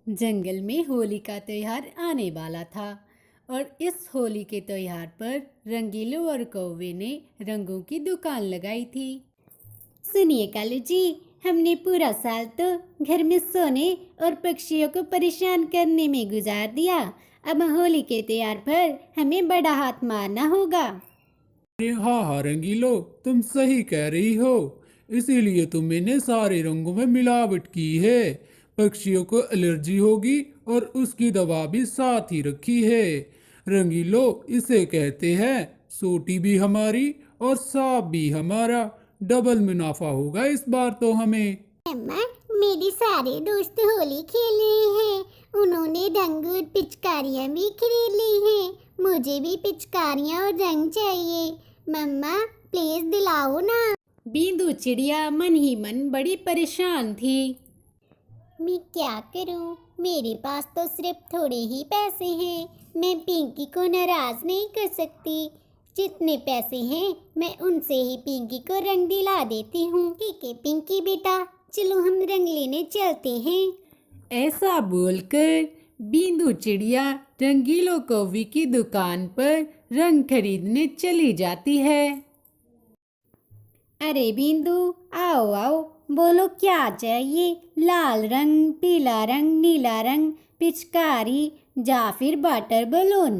जंगल में होली का त्योहार आने वाला था और इस होली के त्योहार पर रंगीलो और कौवे ने रंगों की दुकान लगाई थी। सुनिए कालू जी, हमने पूरा साल तो घर में सोने और पक्षियों को परेशान करने में गुजार दिया। अब होली के त्योहार पर हमें बड़ा हाथ मारना होगा। अरे हाँ हाँ रंगीलो, तुम सही कह रही हो। इसीलिए तो मैंने सारे रंगों में मिलावट की है। पक्षियों को एलर्जी होगी और उसकी दवा भी साथ ही रखी है। रंगीलो, इसे कहते हैं सोटी भी हमारी और सांप भी हमारा। डबल मुनाफा होगा इस बार तो हमें। अम्मा, मेरे सारे दोस्त होली खेल रहे हैं। उन्होंने रंग और पिचकारियाँ भी खरीद ली हैं। मुझे भी पिचकारियाँ और रंग चाहिए। मम्मा, प्लीज दिलाओ ना। बींदू चिड़िया मन ही मन बड़ी परेशान थी। मैं क्या करूं? मेरे पास तो सिर्फ थोड़े ही पैसे हैं। मैं पिंकी को नाराज नहीं कर सकती। जितने पैसे हैं मैं उनसे ही पिंकी को रंग दिला देती हूँ। ठीक है पिंकी बेटा, चलो हम रंग लेने चलते हैं। ऐसा बोलकर बींदू चिड़िया रंगीलो कौवी की दुकान पर रंग खरीदने चली जाती है। अरे बिंदु, आओ आओ, बोलो क्या चाहिए? लाल रंग, पीला रंग, नीला रंग, पिचकारी या फिर वाटर बलून?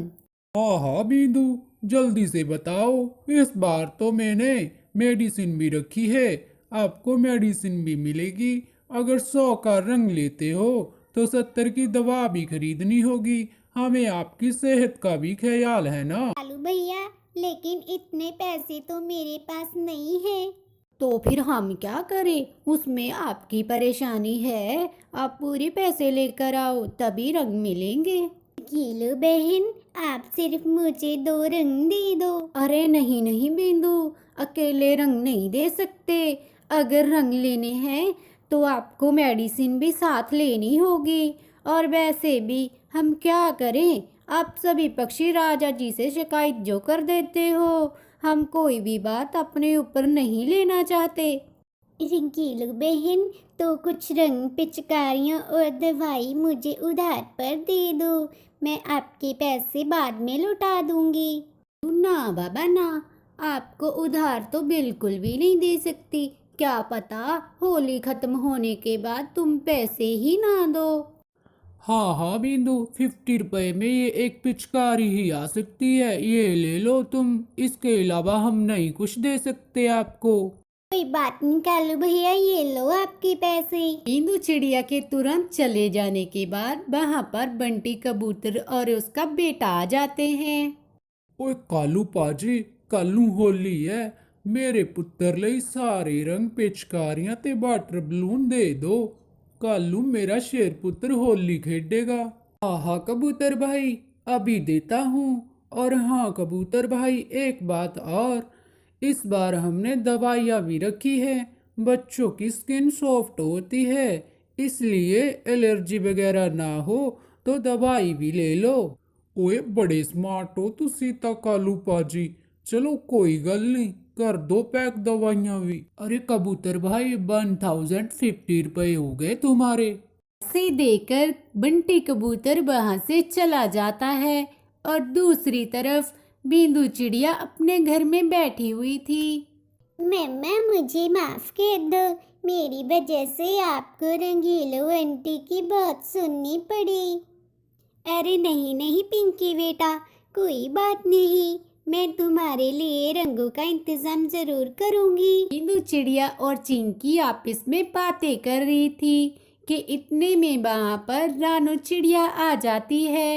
हाँ हाँ बिंदु, जल्दी से बताओ। इस बार तो मैंने मेडिसिन भी रखी है। आपको मेडिसिन भी मिलेगी। अगर 100 का रंग लेते हो तो 70 की दवा भी खरीदनी होगी। हमें आपकी सेहत का भी ख्याल है ना। लालू भैया, लेकिन इतने पैसे तो मेरे पास नहीं है। तो फिर हम क्या करें? उसमें आपकी परेशानी है। आप पूरे पैसे लेकर आओ तभी रंग मिलेंगे। कीलू बहन, आप सिर्फ मुझे 2 रंग दे दो। अरे नहीं नहीं बिंदु, अकेले रंग नहीं दे सकते। अगर रंग लेने हैं तो आपको मेडिसिन भी साथ लेनी होगी। और वैसे भी हम क्या करें? आप सभी पक्षी राजा जी से शिकायत जो कर देते हो। हम कोई भी बात अपने ऊपर नहीं लेना चाहते। कीलू बहन, तो कुछ रंग, पिचकारियाँ और दवाई मुझे उधार पर दे दो। मैं आपके पैसे बाद में लौटा दूंगी। ना बाबा ना, आपको उधार तो बिल्कुल भी नहीं दे सकती। क्या पता होली खत्म होने के बाद तुम पैसे ही ना दो। हाँ हाँ बिंदु, 50 रुपए में ये एक पिचकारी ही आ सकती है। ये ले लो तुम। इसके अलावा हम नहीं कुछ दे सकते आपको। कोई बात नहीं कालू भैया, ये लो आपके पैसे। इंदु चिड़िया के तुरंत चले जाने के बाद वहां पर बंटी कबूतर और उसका बेटा आ जाते हैं। ओए कालू पाजी, कलू होली है। मेरे पुत्तर ਲਈ सारे रंग पिचकारियां ते वाटर बलून दे दो। कालू मेरा शेर पुत्र होली खेडेगा। हाँ कबूतर भाई, अभी देता हूँ। और हाँ कबूतर भाई, एक बात और। इस बार हमने दवाइयाँ भी रखी है। बच्चों की स्किन सॉफ्ट होती है, इसलिए एलर्जी वगैरह ना हो तो दवाई भी ले लो। ओए बड़े स्मार्ट हो तुसी ਤਾਂ ਕਾਲੂ पाजी। चलो कोई गल नहीं, कर दो पैक दवाइयां भी। अरे कबूतर भाई, 1050 रुपए हो गए तुम्हारे। से देकर बंटी कबूतर वहां से चला जाता है और दूसरी तरफ बिंदु चिड़िया अपने घर में बैठी हुई थी। मम्मा, मुझे माफ कर दो। मेरी वजह से आपको रंगीलो आंटी की बात सुननी पड़ी। अरे नहीं नहीं पिंकी बेटा, कोई बात नहीं। मैं तुम्हारे लिए रंगों का इंतजाम जरूर करूंगी। बिंदु चिड़िया और चिंकी आपस में बातें कर रही थी कि इतने में वहां पर रानू चिड़िया आ जाती है।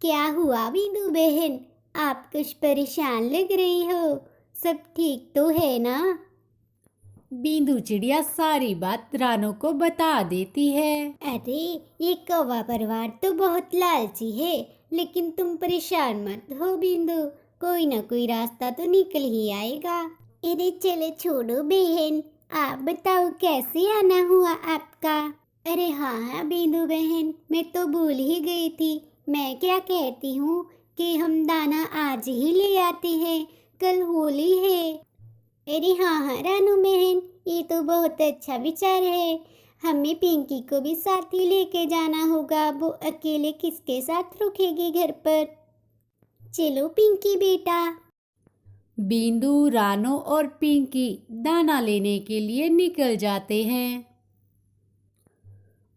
क्या हुआ बिंदु बहन? आप कुछ परेशान लग रही हो। सब ठीक तो है ना? बिंदु चिड़िया सारी बात रानू को बता देती है। अरे, ये कौवा परिवार तो बहुत लालची है। लेकिन तुम परेशान मत हो बिंदु, कोई ना कोई रास्ता तो निकल ही आएगा। अरे चलो छोड़ो बहन, आप बताओ कैसे आना हुआ आपका? अरे हाँ हाँ बिंदु बहन, मैं तो भूल ही गई थी। मैं क्या कहती हूँ कि हम दाना आज ही ले आते हैं, कल होली है। अरे हाँ हाँ रानू बहन, ये तो बहुत अच्छा विचार है। हमें पिंकी को भी साथ ही लेके जाना होगा, वो अकेले किसके साथ रुकेगी घर पर। चलो पिंकी बेटा। बिंदु, रानो और पिंकी दाना लेने के लिए निकल जाते हैं।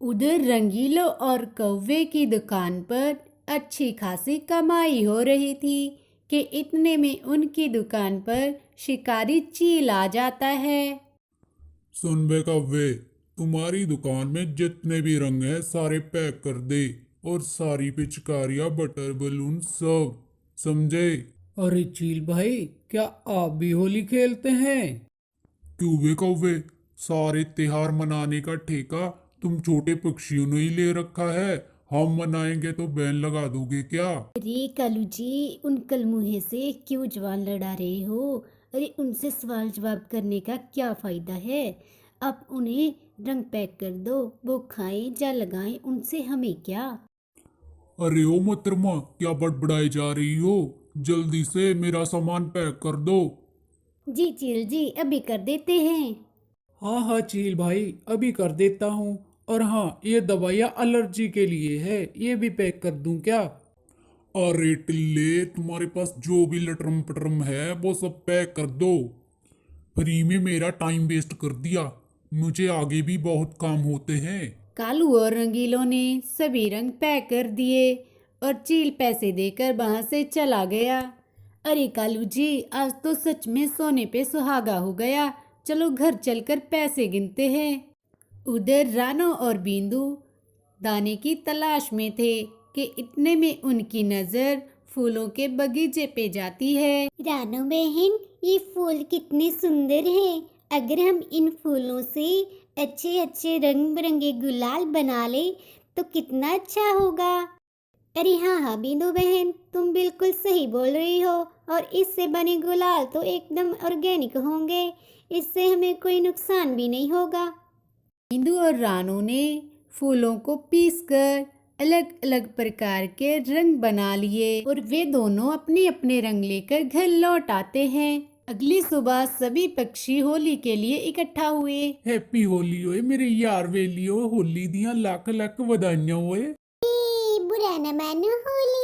उधर रंगीलो और कौवे की दुकान पर अच्छी खासी कमाई हो रही थी कि इतने में उनकी दुकान पर शिकारी चील आ जाता है। सुन बे कव्वे, तुम्हारी दुकान में जितने भी रंग हैं सारे पैक कर दे, और सारी पिचकारियां, बटर बलून सब, समझे? अरे चील भाई, क्या आप भी होली खेलते हैं? क्यों बे कव्वे, सारे त्योहार मनाने का ठेका तुम छोटे पक्षियों ने ही ले रखा है। हम मनाएंगे तो बैन लगा दोगे क्या? अरे कालू जी, उन कलमुहे से क्यों जवान लड़ा रहे हो? अरे उनसे सवाल जवाब करने का क्या फ़ायदा है? आप उन्हें रंग पैक कर दो, वो खाएं या लगाएं, उनसे हमें क्या। अरे ओ मोहतरमा, क्या बड़बड़ाई जा रही हो? जल्दी से मेरा सामान पैक कर दो। जी चील जी, अभी कर देते हैं। हाँ हाँ चील भाई, अभी कर देता हूँ। और हाँ, ये दवाइयाँ एलर्जी के लिए है, ये भी पैक कर दूँ क्या? अरे टिल्ले, तुम्हारे पास जो भी लटरम पटरम है वो सब पैक कर दो। फ्री में मेरा टाइम वेस्ट कर दिया, मुझे आगे भी बहुत काम होते हैं। कालू और रंगीलों ने सभी रंग पैक कर दिए और चील पैसे देकर वहां से चला गया। अरे कालू जी, आज तो सच में सोने पे सुहागा हो गया। चलो घर चलकर पैसे गिनते हैं। उधर रानो और बिंदु दाने की तलाश में थे कि इतने में उनकी नजर फूलों के बगीचे पे जाती है। रानू बहन, ये फूल कितने सुंदर हैं। अगर हम इन फूलों से अच्छे अच्छे रंग बिरंगे गुलाल बना ले तो कितना अच्छा होगा। अरे हाँ हाँ बिंदु बहन, तुम बिल्कुल सही बोल रही हो। और इससे बने गुलाल तो एकदम ऑर्गेनिक होंगे, इससे हमें कोई नुकसान भी नहीं होगा। बिंदु और रानू ने फूलों को पीसकर अलग अलग प्रकार के रंग बना लिए और वे दोनों अपने अपने रंग लेकर घर लौट आते हैं। अगली सुबह सभी पक्षी होली के लिए इकट्ठा हुए। हैप्पी होली होए मेरे यार वेलियो, होली दियां लाख लाख ਵਧਾਈਆਂ होए। बुरा न मानो, होली